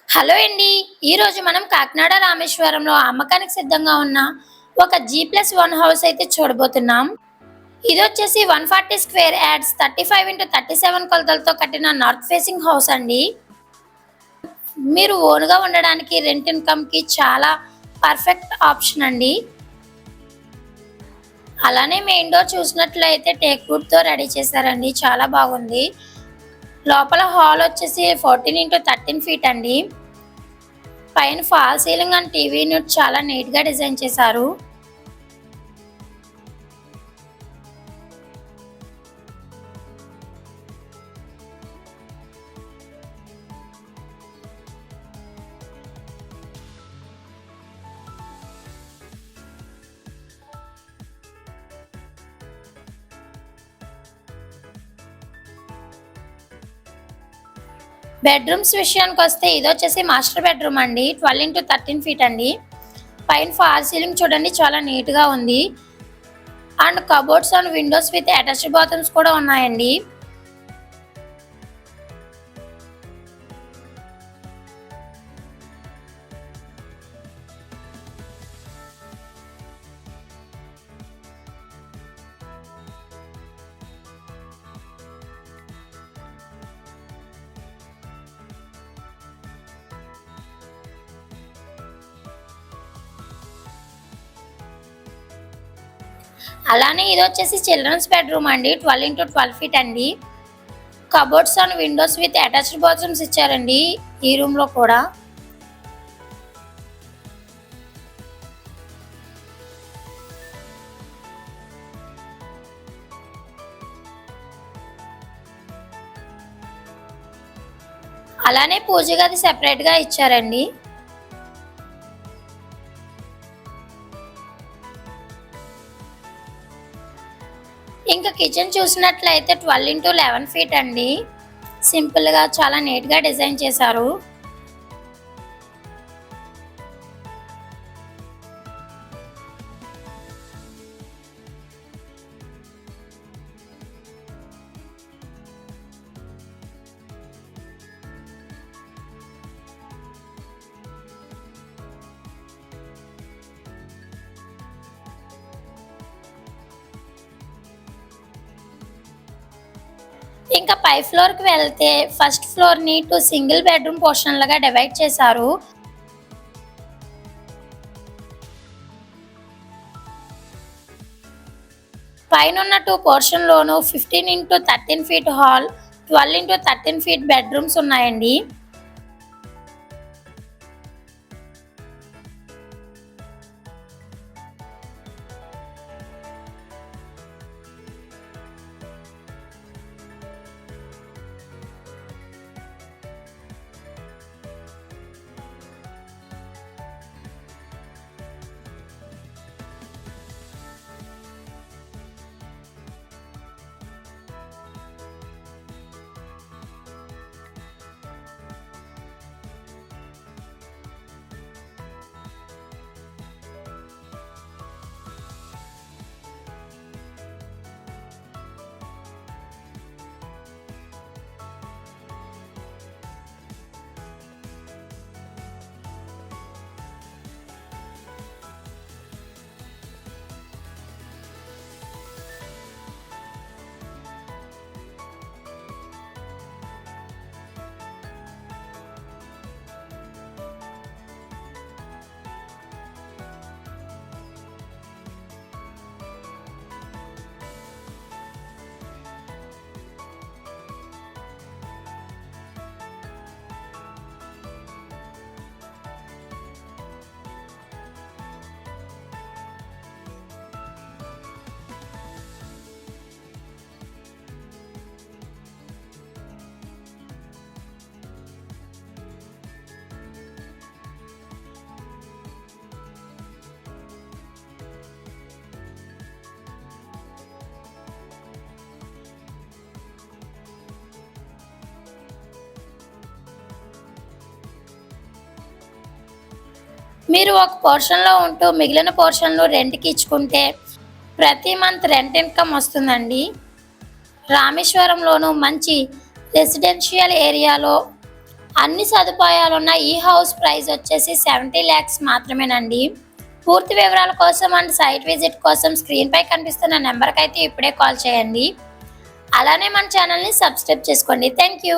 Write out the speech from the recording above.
Hello అండి. ఈరోజు మనం కాకినాడ రామేశ్వరంలో అమ్మకానికి సిద్ధంగా ఉన్న ఒక G+1 హౌస్ అయితే చూడబోతున్నాం. ఇదొచ్చేసి 140 స్క్వేర్ యార్డ్స్ 35x37 కొలతలతో కట్టిన నార్త్ ఫేసింగ్ హౌస్ అండి. మీరు ఓన్‌గా ఉండడానికి రెంట్ ఇన్‌కమ్‌కి చాలా పర్ఫెక్ట్ ఆప్షన్ అండి. అలానే మెయిన్ డోర్ చూసినట్లయితే టేక్ వుడ్‌తో రెడీ చేశారండి. చాలా బాగుంది. లోపల హాల్ వచ్చేసి 14x13 ఫీట్ అండి. పైన fall ceiling and TV unit చాలా నీట్‌గా డిజైన్ చేశారు. బెడ్‌రూమ్స్ విషయానికొస్తే ఇదొచ్చేసి మాస్టర్ బెడ్‌రూమ్ అండి. 12x13 ఫీట్ అండి. పైన ఫాల్ సీలింగ్ చూడండి చాలా నీట్‌గా ఉంది. And cupboards and Windows with attached bathrooms కూడా ఉన్నాయండి. అలానే ఇదొచ్చేసి చిల్డ్రన్స్ బెడ్‌రూమ్ అండి. 12x12 ఫీట్ అండి. Cupboards and Windows with attached bathrooms ఇచ్చారండి ఈ రూమ్‌లో కూడా. అలానే పూజ గది సెపరేట్‌గా ఇచ్చారండి. ఇంకా కిచెన్ చూసినట్లయితే 12x11 ఫీట్ అండి. సింపుల్‌గా చాలా నీట్‌గా డిజైన్ చేశారు. ఇంకా పై ఫ్లోర్‌కి వెళ్తే ఫస్ట్ ఫ్లోర్‌ని 2 సింగిల్ బెడ్‌రూమ్ పోర్షన్‌లుగా డివైడ్ చేశారు. పైనున్న 2 పోర్షన్‌లోనూ 15x13 feet hall, 12x13 feet bedrooms ఉన్నాయండి. మీరు ఒక పోర్షన్‌లో ఉంటూ మిగిలిన పోర్షన్‌లు రెంట్‌కి ఇచ్చుకుంటే ప్రతి మంత్ రెంట్ ఇన్‌కమ్ వస్తుందండి. రామేశ్వరంలోను మంచి రెసిడెన్షియల్ ఏరియాలో అన్ని సదుపాయాలున్న ఈ హౌస్ ప్రైస్ వచ్చేసి 70 lakhs మాత్రమేనండి. పూర్తి వివరాల కోసం అండ్ సైట్ విజిట్ కోసం స్క్రీన్ పై కనిపిస్తున్న నెంబర్కి అయితే ఇప్పుడే కాల్ చేయండి. అలానే మన ఛానల్ని సబ్స్క్రైబ్ చేసుకోండి. Thank you.